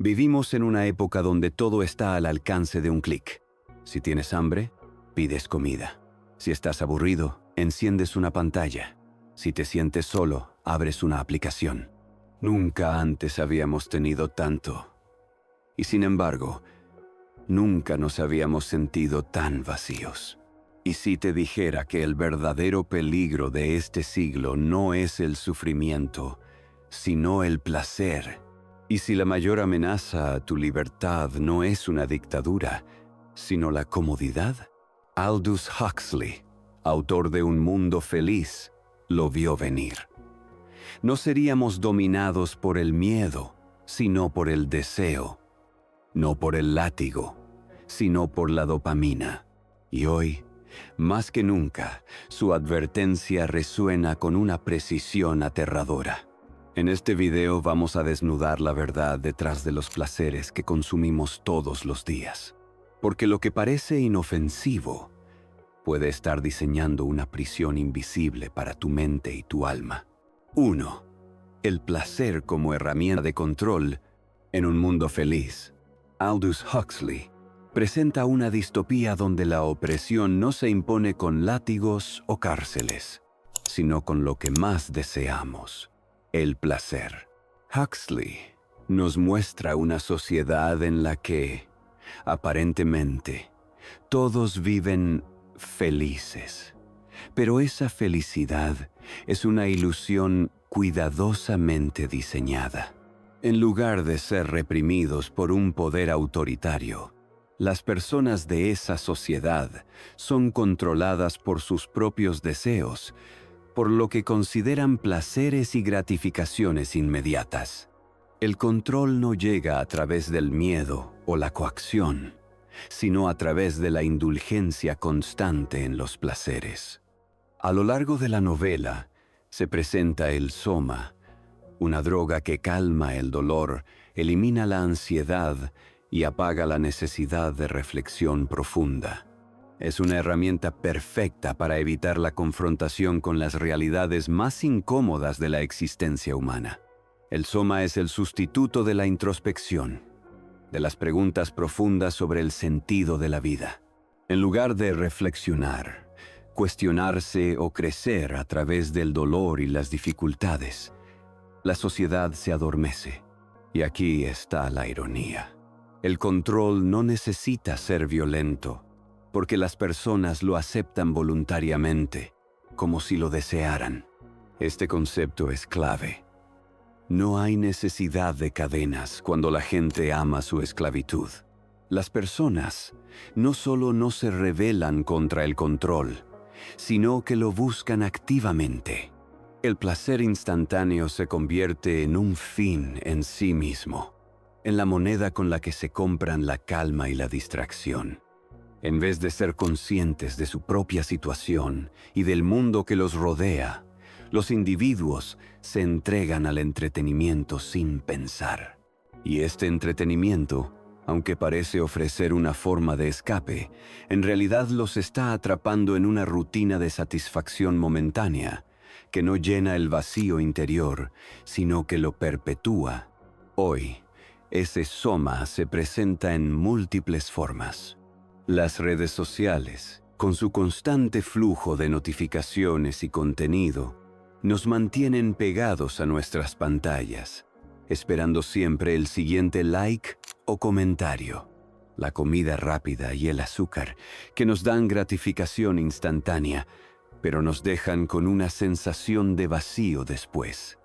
Vivimos en una época donde todo está al alcance de un clic. Si tienes hambre, pides comida. Si estás aburrido, enciendes una pantalla. Si te sientes solo, abres una aplicación. Nunca antes habíamos tenido tanto. Y sin embargo, nunca nos habíamos sentido tan vacíos. Y si te dijera que el verdadero peligro de este siglo no es el sufrimiento, sino el placer, y si la mayor amenaza a tu libertad no es una dictadura, sino la comodidad, Aldous Huxley, autor de Un Mundo Feliz, lo vio venir. No seríamos dominados por el miedo, sino por el deseo, no por el látigo, sino por la dopamina. Y hoy, más que nunca, su advertencia resuena con una precisión aterradora. En este video vamos a desnudar la verdad detrás de los placeres que consumimos todos los días. Porque lo que parece inofensivo puede estar diseñando una prisión invisible para tu mente y tu alma. 1. El placer como herramienta de control en un mundo feliz. Aldous Huxley presenta una distopía donde la opresión no se impone con látigos o cárceles, sino con lo que más deseamos: el placer. Huxley nos muestra una sociedad en la que, aparentemente, todos viven felices. Pero esa felicidad es una ilusión cuidadosamente diseñada. En lugar de ser reprimidos por un poder autoritario, las personas de esa sociedad son controladas por sus propios deseos, por lo que consideran placeres y gratificaciones inmediatas. El control no llega a través del miedo o la coacción, sino a través de la indulgencia constante en los placeres. A lo largo de la novela se presenta el soma, una droga que calma el dolor, elimina la ansiedad y apaga la necesidad de reflexión profunda. Es una herramienta perfecta para evitar la confrontación con las realidades más incómodas de la existencia humana. El soma es el sustituto de la introspección, de las preguntas profundas sobre el sentido de la vida. En lugar de reflexionar, cuestionarse o crecer a través del dolor y las dificultades, la sociedad se adormece. Y aquí está la ironía. El control no necesita ser violento, porque las personas lo aceptan voluntariamente, como si lo desearan. Este concepto es clave. No hay necesidad de cadenas cuando la gente ama su esclavitud. Las personas no solo no se rebelan contra el control, sino que lo buscan activamente. El placer instantáneo se convierte en un fin en sí mismo, en la moneda con la que se compran la calma y la distracción. En vez de ser conscientes de su propia situación y del mundo que los rodea, los individuos se entregan al entretenimiento sin pensar. Y este entretenimiento, aunque parece ofrecer una forma de escape, en realidad los está atrapando en una rutina de satisfacción momentánea, que no llena el vacío interior, sino que lo perpetúa. Hoy, ese soma se presenta en múltiples formas. Las redes sociales, con su constante flujo de notificaciones y contenido, nos mantienen pegados a nuestras pantallas, esperando siempre el siguiente like o comentario. La comida rápida y el azúcar, que nos dan gratificación instantánea, pero nos dejan con una sensación de vacío después.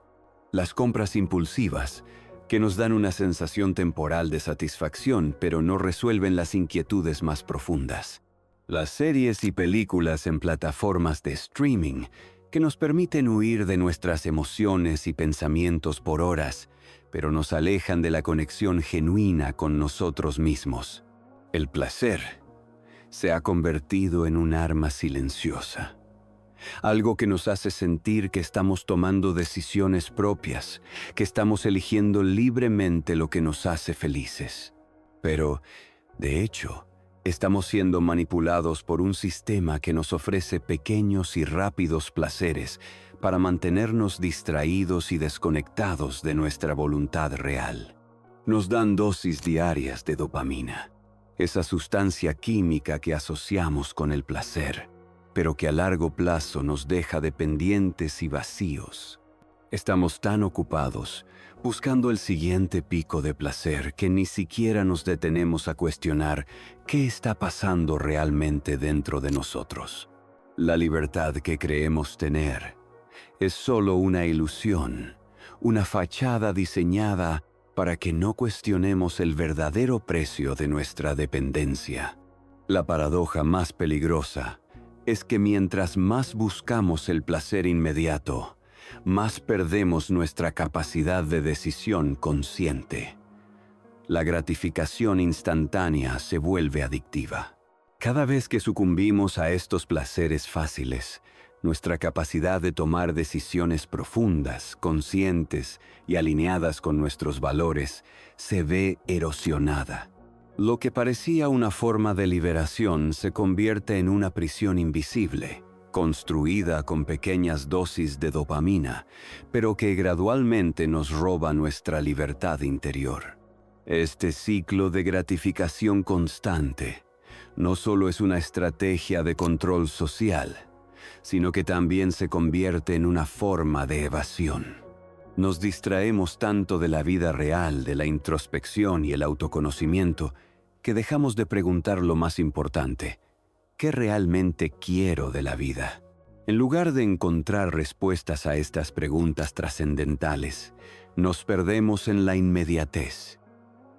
Las compras impulsivas, que nos dan una sensación temporal de satisfacción, pero no resuelven las inquietudes más profundas. Las series y películas en plataformas de streaming, que nos permiten huir de nuestras emociones y pensamientos por horas, pero nos alejan de la conexión genuina con nosotros mismos. El placer se ha convertido en un arma silenciosa. Algo que nos hace sentir que estamos tomando decisiones propias, que estamos eligiendo libremente lo que nos hace felices. Pero, de hecho, estamos siendo manipulados por un sistema que nos ofrece pequeños y rápidos placeres para mantenernos distraídos y desconectados de nuestra voluntad real. Nos dan dosis diarias de dopamina, esa sustancia química que asociamos con el placer, pero que a largo plazo nos deja dependientes y vacíos. Estamos tan ocupados buscando el siguiente pico de placer que ni siquiera nos detenemos a cuestionar qué está pasando realmente dentro de nosotros. La libertad que creemos tener es solo una ilusión, una fachada diseñada para que no cuestionemos el verdadero precio de nuestra dependencia. La paradoja más peligrosa es que mientras más buscamos el placer inmediato, más perdemos nuestra capacidad de decisión consciente. La gratificación instantánea se vuelve adictiva. Cada vez que sucumbimos a estos placeres fáciles, nuestra capacidad de tomar decisiones profundas, conscientes y alineadas con nuestros valores se ve erosionada. Lo que parecía una forma de liberación se convierte en una prisión invisible, construida con pequeñas dosis de dopamina, pero que gradualmente nos roba nuestra libertad interior. Este ciclo de gratificación constante no solo es una estrategia de control social, sino que también se convierte en una forma de evasión. Nos distraemos tanto de la vida real, de la introspección y el autoconocimiento, que dejamos de preguntar lo más importante: ¿qué realmente quiero de la vida? En lugar de encontrar respuestas a estas preguntas trascendentales, nos perdemos en la inmediatez.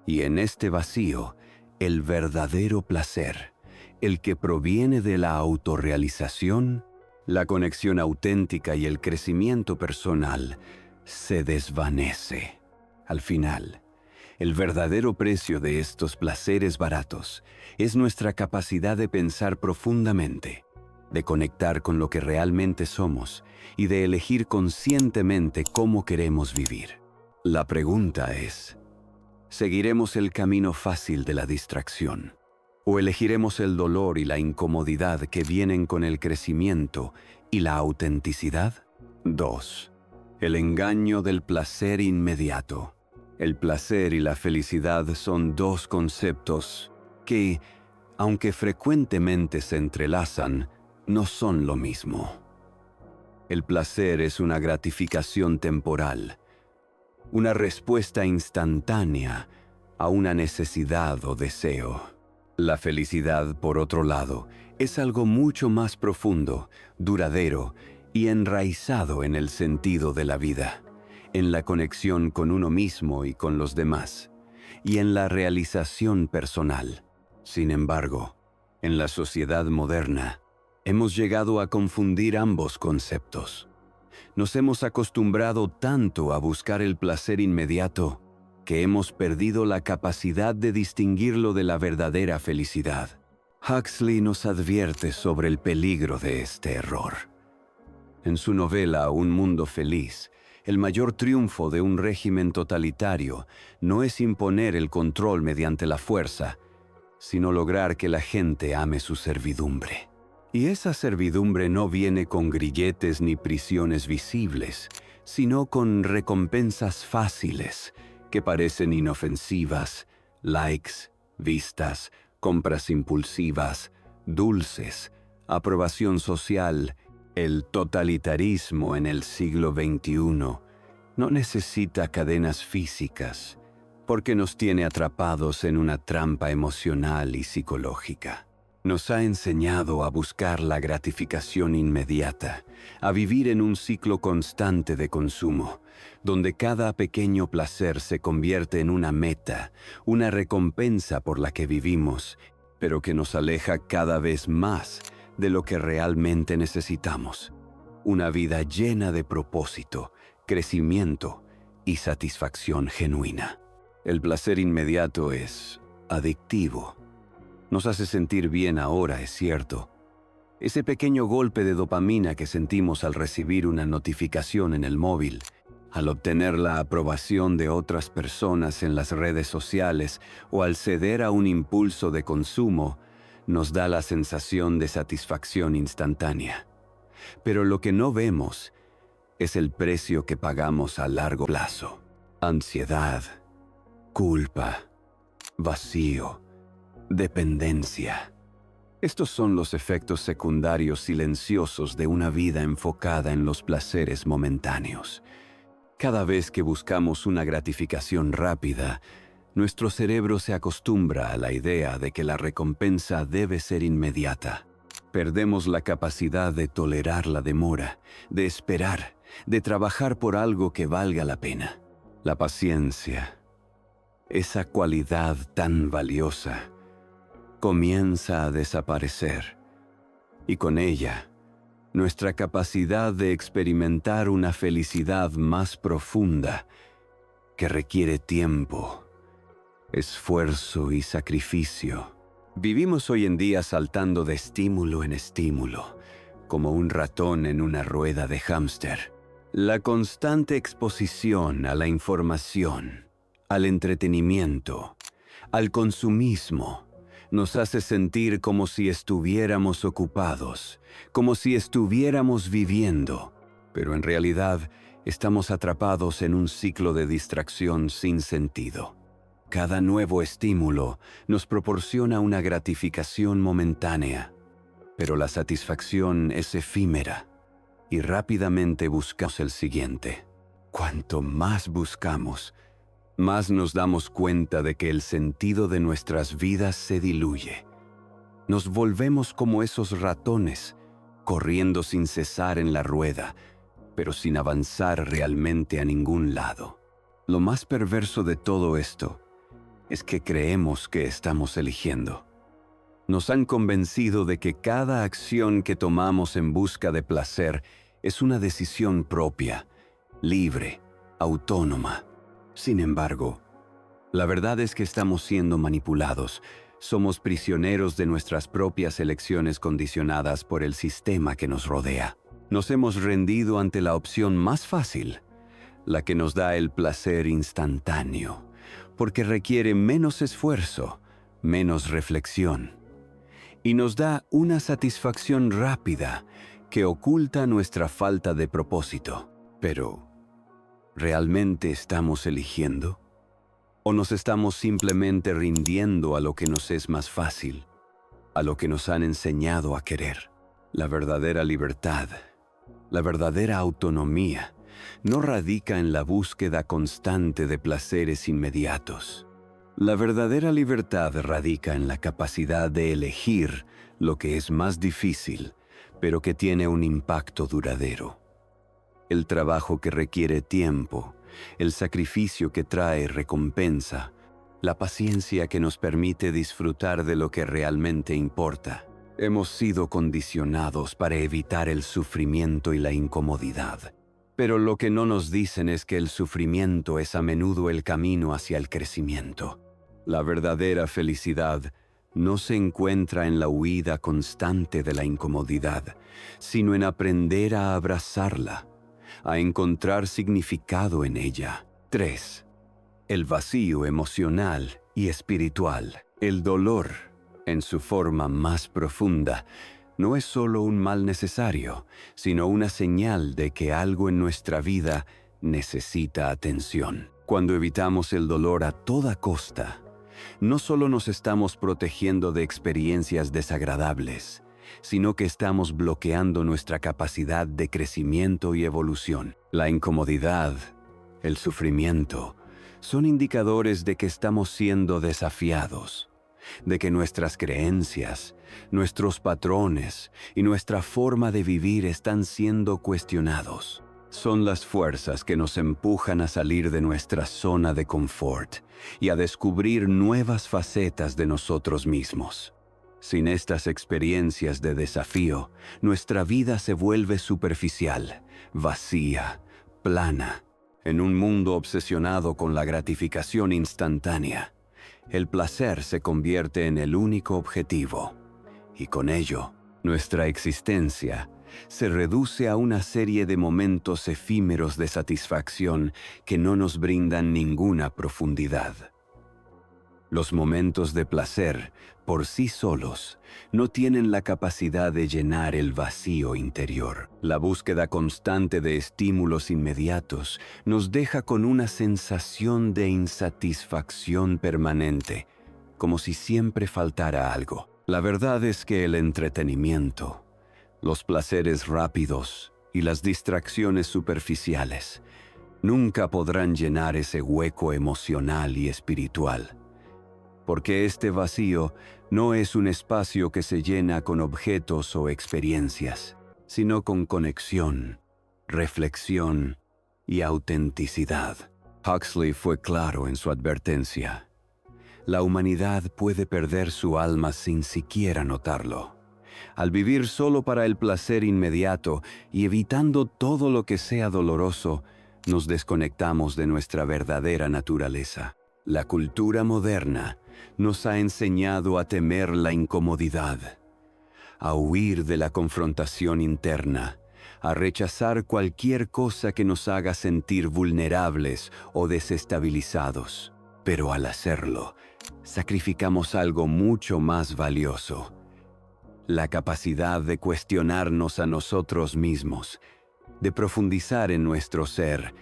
Y en este vacío, el verdadero placer, el que proviene de la autorrealización, la conexión auténtica y el crecimiento personal, se desvanece. Al final, el verdadero precio de estos placeres baratos es nuestra capacidad de pensar profundamente, de conectar con lo que realmente somos y de elegir conscientemente cómo queremos vivir. La pregunta es: ¿seguiremos el camino fácil de la distracción? ¿O elegiremos el dolor y la incomodidad que vienen con el crecimiento y la autenticidad? 2. El engaño del placer inmediato. El placer y la felicidad son dos conceptos que, aunque frecuentemente se entrelazan, no son lo mismo. El placer es una gratificación temporal, una respuesta instantánea a una necesidad o deseo. La felicidad, por otro lado, es algo mucho más profundo, duradero y enraizado en el sentido de la vida, en la conexión con uno mismo y con los demás, y en la realización personal. Sin embargo, en la sociedad moderna, hemos llegado a confundir ambos conceptos. Nos hemos acostumbrado tanto a buscar el placer inmediato que hemos perdido la capacidad de distinguirlo de la verdadera felicidad. Huxley nos advierte sobre el peligro de este error. En su novela Un mundo feliz, el mayor triunfo de un régimen totalitario no es imponer el control mediante la fuerza, sino lograr que la gente ame su servidumbre. Y esa servidumbre no viene con grilletes ni prisiones visibles, sino con recompensas fáciles, que parecen inofensivas: likes, vistas, compras impulsivas, dulces, aprobación social. El totalitarismo en el siglo XXI no necesita cadenas físicas, porque nos tiene atrapados en una trampa emocional y psicológica. Nos ha enseñado a buscar la gratificación inmediata, a vivir en un ciclo constante de consumo, donde cada pequeño placer se convierte en una meta, una recompensa por la que vivimos, pero que nos aleja cada vez más de lo que realmente necesitamos: una vida llena de propósito, crecimiento y satisfacción genuina. El placer inmediato es adictivo. Nos hace sentir bien ahora, es cierto. Ese pequeño golpe de dopamina que sentimos al recibir una notificación en el móvil, al obtener la aprobación de otras personas en las redes sociales o al ceder a un impulso de consumo, nos da la sensación de satisfacción instantánea. Pero lo que no vemos es el precio que pagamos a largo plazo: ansiedad, culpa, vacío, dependencia. Estos son los efectos secundarios silenciosos de una vida enfocada en los placeres momentáneos. Cada vez que buscamos una gratificación rápida, nuestro cerebro se acostumbra a la idea de que la recompensa debe ser inmediata. Perdemos la capacidad de tolerar la demora, de esperar, de trabajar por algo que valga la pena. La paciencia, esa cualidad tan valiosa, comienza a desaparecer, y con ella, nuestra capacidad de experimentar una felicidad más profunda que requiere tiempo, esfuerzo y sacrificio. Vivimos hoy en día saltando de estímulo en estímulo, como un ratón en una rueda de hámster. La constante exposición a la información, al entretenimiento, al consumismo, nos hace sentir como si estuviéramos ocupados, como si estuviéramos viviendo, pero en realidad estamos atrapados en un ciclo de distracción sin sentido. Cada nuevo estímulo nos proporciona una gratificación momentánea, pero la satisfacción es efímera y rápidamente buscamos el siguiente. Cuanto más buscamos, más nos damos cuenta de que el sentido de nuestras vidas se diluye. Nos volvemos como esos ratones, corriendo sin cesar en la rueda, pero sin avanzar realmente a ningún lado. Lo más perverso de todo esto es que creemos que estamos eligiendo. Nos han convencido de que cada acción que tomamos en busca de placer es una decisión propia, libre, autónoma. Sin embargo, la verdad es que estamos siendo manipulados. Somos prisioneros de nuestras propias elecciones condicionadas por el sistema que nos rodea. Nos hemos rendido ante la opción más fácil, la que nos da el placer instantáneo, porque requiere menos esfuerzo, menos reflexión, y nos da una satisfacción rápida que oculta nuestra falta de propósito. Pero, ¿realmente estamos eligiendo? ¿O nos estamos simplemente rindiendo a lo que nos es más fácil, a lo que nos han enseñado a querer? La verdadera libertad, la verdadera autonomía, no radica en la búsqueda constante de placeres inmediatos. La verdadera libertad radica en la capacidad de elegir lo que es más difícil, pero que tiene un impacto duradero. El trabajo que requiere tiempo, el sacrificio que trae recompensa, la paciencia que nos permite disfrutar de lo que realmente importa. Hemos sido condicionados para evitar el sufrimiento y la incomodidad. Pero lo que no nos dicen es que el sufrimiento es a menudo el camino hacia el crecimiento. La verdadera felicidad no se encuentra en la huida constante de la incomodidad, sino en aprender a abrazarla, a encontrar significado en ella. 3. El vacío emocional y espiritual. El dolor, en su forma más profunda, no es solo un mal necesario, sino una señal de que algo en nuestra vida necesita atención. Cuando evitamos el dolor a toda costa, no solo nos estamos protegiendo de experiencias desagradables, sino que estamos bloqueando nuestra capacidad de crecimiento y evolución. La incomodidad, el sufrimiento, son indicadores de que estamos siendo desafiados, de que nuestras creencias, nuestros patrones y nuestra forma de vivir están siendo cuestionados. Son las fuerzas que nos empujan a salir de nuestra zona de confort y a descubrir nuevas facetas de nosotros mismos. Sin estas experiencias de desafío, nuestra vida se vuelve superficial, vacía, plana. En un mundo obsesionado con la gratificación instantánea, el placer se convierte en el único objetivo, y con ello, nuestra existencia se reduce a una serie de momentos efímeros de satisfacción que no nos brindan ninguna profundidad. Los momentos de placer, por sí solos, no tienen la capacidad de llenar el vacío interior. La búsqueda constante de estímulos inmediatos nos deja con una sensación de insatisfacción permanente, como si siempre faltara algo. La verdad es que el entretenimiento, los placeres rápidos y las distracciones superficiales nunca podrán llenar ese hueco emocional y espiritual. Porque este vacío no es un espacio que se llena con objetos o experiencias, sino con conexión, reflexión y autenticidad. Huxley fue claro en su advertencia. La humanidad puede perder su alma sin siquiera notarlo. Al vivir solo para el placer inmediato y evitando todo lo que sea doloroso, nos desconectamos de nuestra verdadera naturaleza. La cultura moderna nos ha enseñado a temer la incomodidad, a huir de la confrontación interna, a rechazar cualquier cosa que nos haga sentir vulnerables o desestabilizados. Pero al hacerlo, sacrificamos algo mucho más valioso: la capacidad de cuestionarnos a nosotros mismos, de profundizar en nuestro ser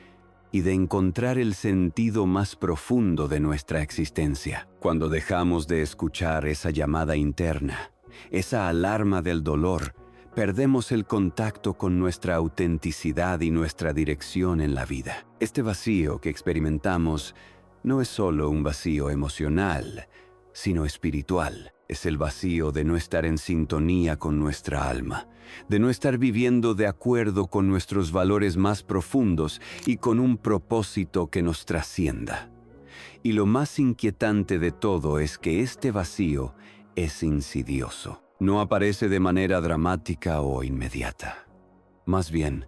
y de encontrar el sentido más profundo de nuestra existencia. Cuando dejamos de escuchar esa llamada interna, esa alarma del dolor, perdemos el contacto con nuestra autenticidad y nuestra dirección en la vida. Este vacío que experimentamos no es solo un vacío emocional, sino espiritual. Es el vacío de no estar en sintonía con nuestra alma, de no estar viviendo de acuerdo con nuestros valores más profundos y con un propósito que nos trascienda. Y lo más inquietante de todo es que este vacío es insidioso. No aparece de manera dramática o inmediata. Más bien,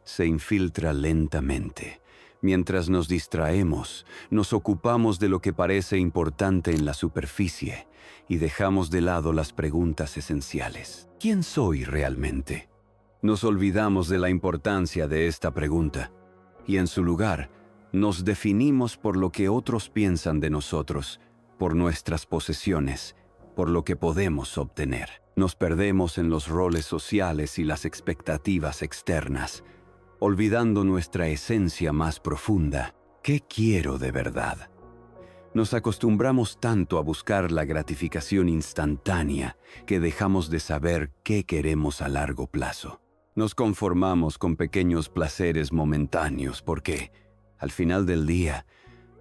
se infiltra lentamente. Mientras nos distraemos, nos ocupamos de lo que parece importante en la superficie y dejamos de lado las preguntas esenciales. ¿Quién soy realmente? Nos olvidamos de la importancia de esta pregunta y en su lugar nos definimos por lo que otros piensan de nosotros, por nuestras posesiones, por lo que podemos obtener. Nos perdemos en los roles sociales y las expectativas externas, olvidando nuestra esencia más profunda. ¿Qué quiero de verdad? Nos acostumbramos tanto a buscar la gratificación instantánea que dejamos de saber qué queremos a largo plazo. Nos conformamos con pequeños placeres momentáneos porque, al final del día,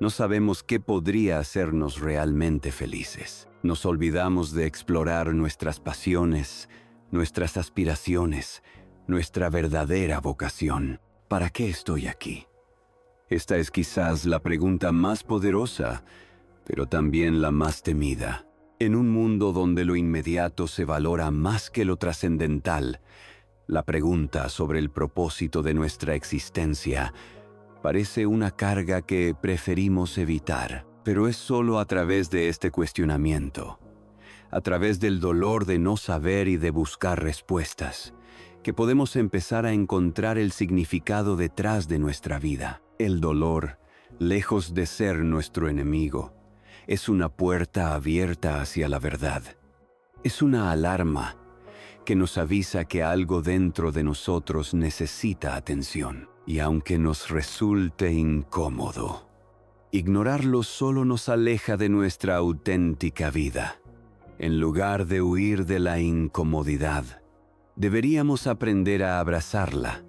no sabemos qué podría hacernos realmente felices. Nos olvidamos de explorar nuestras pasiones, nuestras aspiraciones, nuestra verdadera vocación. ¿Para qué estoy aquí? Esta es quizás la pregunta más poderosa, pero también la más temida. En un mundo donde lo inmediato se valora más que lo trascendental, la pregunta sobre el propósito de nuestra existencia parece una carga que preferimos evitar. Pero es solo a través de este cuestionamiento, a través del dolor de no saber y de buscar respuestas, que podemos empezar a encontrar el significado detrás de nuestra vida. El dolor, lejos de ser nuestro enemigo, es una puerta abierta hacia la verdad. Es una alarma que nos avisa que algo dentro de nosotros necesita atención. Y aunque nos resulte incómodo, ignorarlo solo nos aleja de nuestra auténtica vida. En lugar de huir de la incomodidad, deberíamos aprender a abrazarla,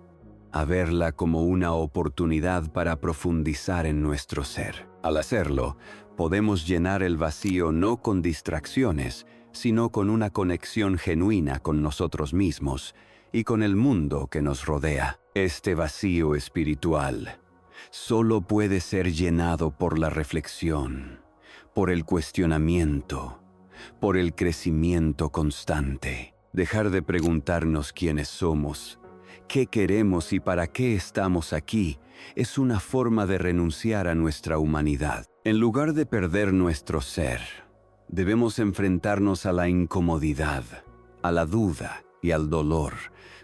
a verla como una oportunidad para profundizar en nuestro ser. Al hacerlo, podemos llenar el vacío no con distracciones, sino con una conexión genuina con nosotros mismos y con el mundo que nos rodea. Este vacío espiritual solo puede ser llenado por la reflexión, por el cuestionamiento, por el crecimiento constante. Dejar de preguntarnos quiénes somos, qué queremos y para qué estamos aquí es una forma de renunciar a nuestra humanidad. En lugar de perder nuestro ser, debemos enfrentarnos a la incomodidad, a la duda y al dolor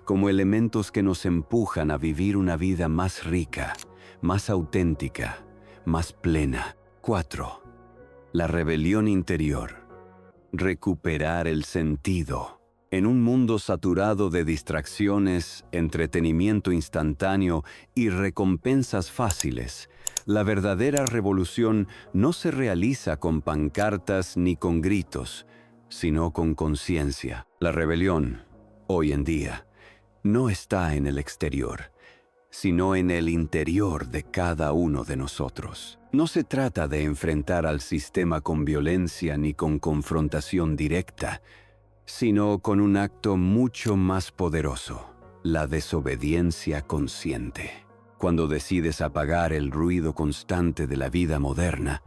como elementos que nos empujan a vivir una vida más rica, más auténtica, más plena. 4. La rebelión interior. Recuperar el sentido. En un mundo saturado de distracciones, entretenimiento instantáneo y recompensas fáciles, la verdadera revolución no se realiza con pancartas ni con gritos, sino con conciencia. La rebelión, hoy en día, no está en el exterior, sino en el interior de cada uno de nosotros. No se trata de enfrentar al sistema con violencia ni con confrontación directa, sino con un acto mucho más poderoso, la desobediencia consciente. Cuando decides apagar el ruido constante de la vida moderna,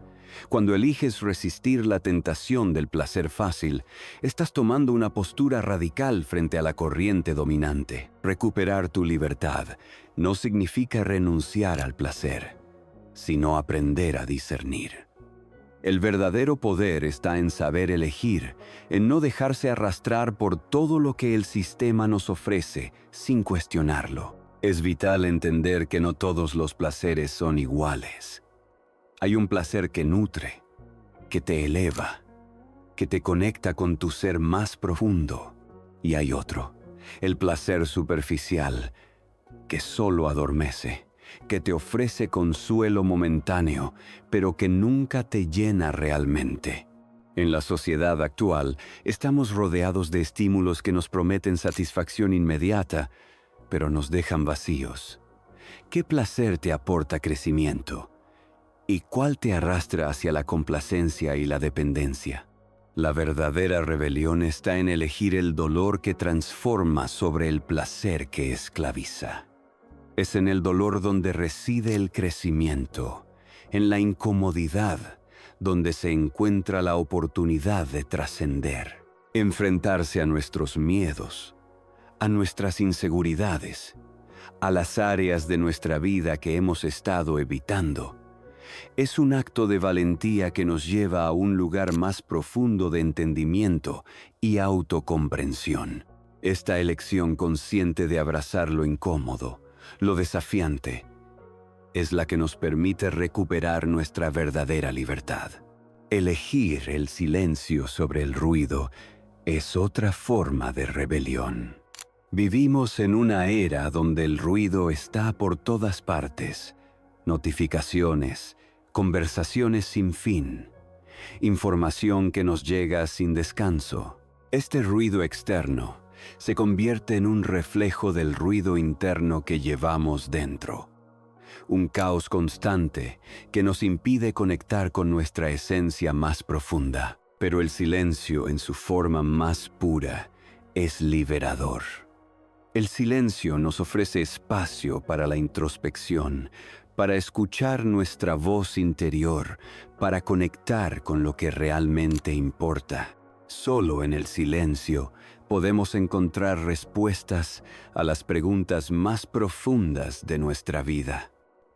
cuando eliges resistir la tentación del placer fácil, estás tomando una postura radical frente a la corriente dominante. Recuperar tu libertad no significa renunciar al placer, sino aprender a discernir. El verdadero poder está en saber elegir, en no dejarse arrastrar por todo lo que el sistema nos ofrece sin cuestionarlo. Es vital entender que no todos los placeres son iguales. Hay un placer que nutre, que te eleva, que te conecta con tu ser más profundo. Y hay otro, el placer superficial, que solo adormece, que te ofrece consuelo momentáneo, pero que nunca te llena realmente. En la sociedad actual, estamos rodeados de estímulos que nos prometen satisfacción inmediata, pero nos dejan vacíos. ¿Qué placer te aporta crecimiento? ¿Y cuál te arrastra hacia la complacencia y la dependencia? La verdadera rebelión está en elegir el dolor que transforma sobre el placer que esclaviza. Es en el dolor donde reside el crecimiento, en la incomodidad donde se encuentra la oportunidad de trascender. Enfrentarse a nuestros miedos, a nuestras inseguridades, a las áreas de nuestra vida que hemos estado evitando. Es un acto de valentía que nos lleva a un lugar más profundo de entendimiento y autocomprensión. Esta elección consciente de abrazar lo incómodo, lo desafiante, es la que nos permite recuperar nuestra verdadera libertad. Elegir el silencio sobre el ruido es otra forma de rebelión. Vivimos en una era donde el ruido está por todas partes. Notificaciones, conversaciones sin fin, información que nos llega sin descanso. Este ruido externo se convierte en un reflejo del ruido interno que llevamos dentro. Un caos constante que nos impide conectar con nuestra esencia más profunda. Pero el silencio en su forma más pura es liberador. El silencio nos ofrece espacio para la introspección, para escuchar nuestra voz interior, para conectar con lo que realmente importa. Solo en el silencio podemos encontrar respuestas a las preguntas más profundas de nuestra vida.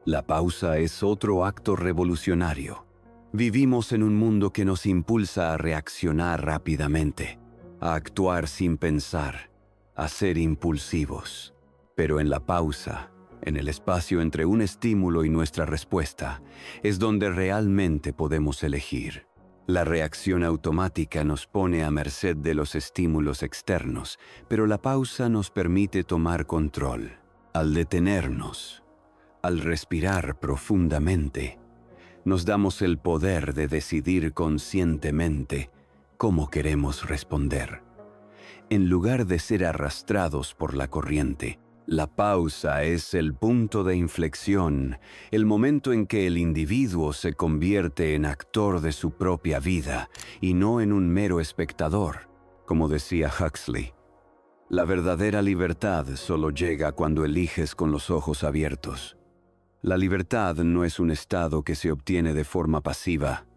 La pausa es otro acto revolucionario. Vivimos en un mundo que nos impulsa a reaccionar rápidamente, a actuar sin pensar, a ser impulsivos. Pero en la pausa, en el espacio entre un estímulo y nuestra respuesta, es donde realmente podemos elegir. La reacción automática nos pone a merced de los estímulos externos, pero la pausa nos permite tomar control. Al detenernos, al respirar profundamente, nos damos el poder de decidir conscientemente cómo queremos responder. En lugar de ser arrastrados por la corriente, la pausa es el punto de inflexión, el momento en que el individuo se convierte en actor de su propia vida y no en un mero espectador. Como decía Huxley, la verdadera libertad solo llega cuando eliges con los ojos abiertos. La libertad no es un estado que se obtiene de forma pasiva,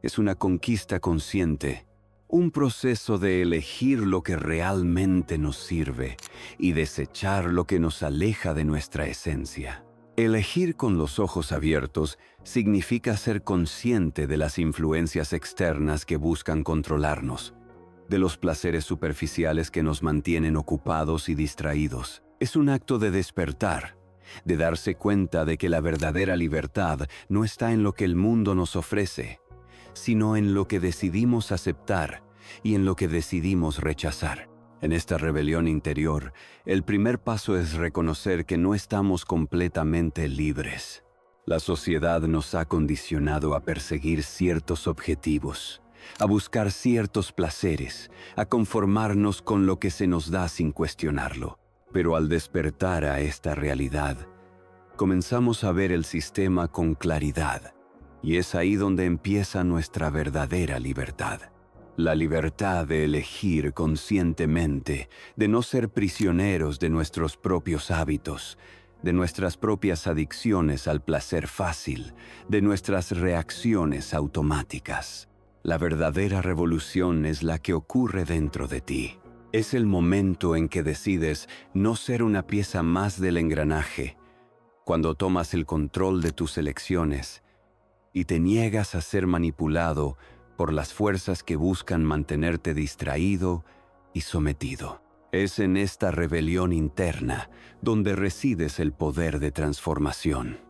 es una conquista consciente. Un proceso de elegir lo que realmente nos sirve y desechar lo que nos aleja de nuestra esencia. Elegir con los ojos abiertos significa ser consciente de las influencias externas que buscan controlarnos, de los placeres superficiales que nos mantienen ocupados y distraídos. Es un acto de despertar, de darse cuenta de que la verdadera libertad no está en lo que el mundo nos ofrece, sino en lo que decidimos aceptar y en lo que decidimos rechazar. En esta rebelión interior, el primer paso es reconocer que no estamos completamente libres. La sociedad nos ha condicionado a perseguir ciertos objetivos, a buscar ciertos placeres, a conformarnos con lo que se nos da sin cuestionarlo. Pero al despertar a esta realidad, comenzamos a ver el sistema con claridad, y es ahí donde empieza nuestra verdadera libertad. La libertad de elegir conscientemente, de no ser prisioneros de nuestros propios hábitos, de nuestras propias adicciones al placer fácil, de nuestras reacciones automáticas. La verdadera revolución es la que ocurre dentro de ti. Es el momento en que decides no ser una pieza más del engranaje, cuando tomas el control de tus elecciones y te niegas a ser manipulado por las fuerzas que buscan mantenerte distraído y sometido. Es en esta rebelión interna donde resides el poder de transformación.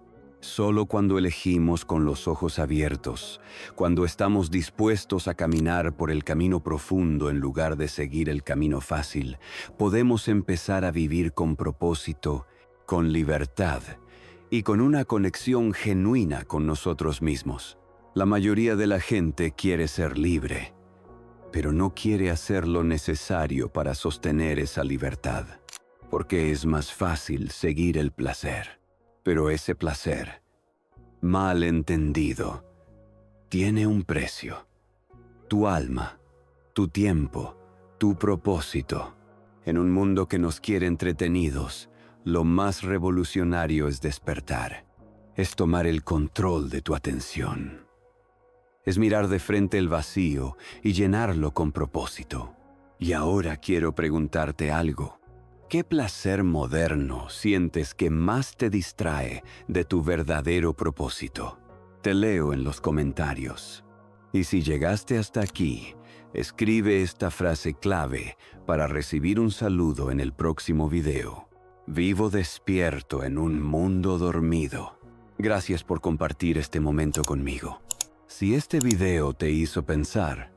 Solo cuando elegimos con los ojos abiertos, cuando estamos dispuestos a caminar por el camino profundo en lugar de seguir el camino fácil, podemos empezar a vivir con propósito, con libertad y con una conexión genuina con nosotros mismos. La mayoría de la gente quiere ser libre, pero no quiere hacer lo necesario para sostener esa libertad, porque es más fácil seguir el placer. Pero ese placer, mal entendido, tiene un precio. Tu alma, tu tiempo, tu propósito. En un mundo que nos quiere entretenidos, lo más revolucionario es despertar. Es tomar el control de tu atención. Es mirar de frente el vacío y llenarlo con propósito. Y ahora quiero preguntarte algo. ¿Qué placer moderno sientes que más te distrae de tu verdadero propósito? Te leo en los comentarios. Y si llegaste hasta aquí, escribe esta frase clave para recibir un saludo en el próximo video. Vivo despierto en un mundo dormido. Gracias por compartir este momento conmigo. Si este video te hizo pensar,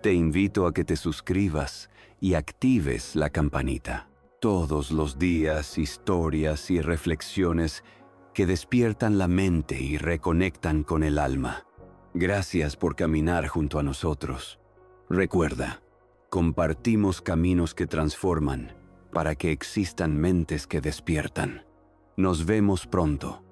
te invito a que te suscribas y actives la campanita. Todos los días, historias y reflexiones que despiertan la mente y reconectan con el alma. Gracias por caminar junto a nosotros. Recuerda, compartimos caminos que transforman para que existan mentes que despiertan. Nos vemos pronto.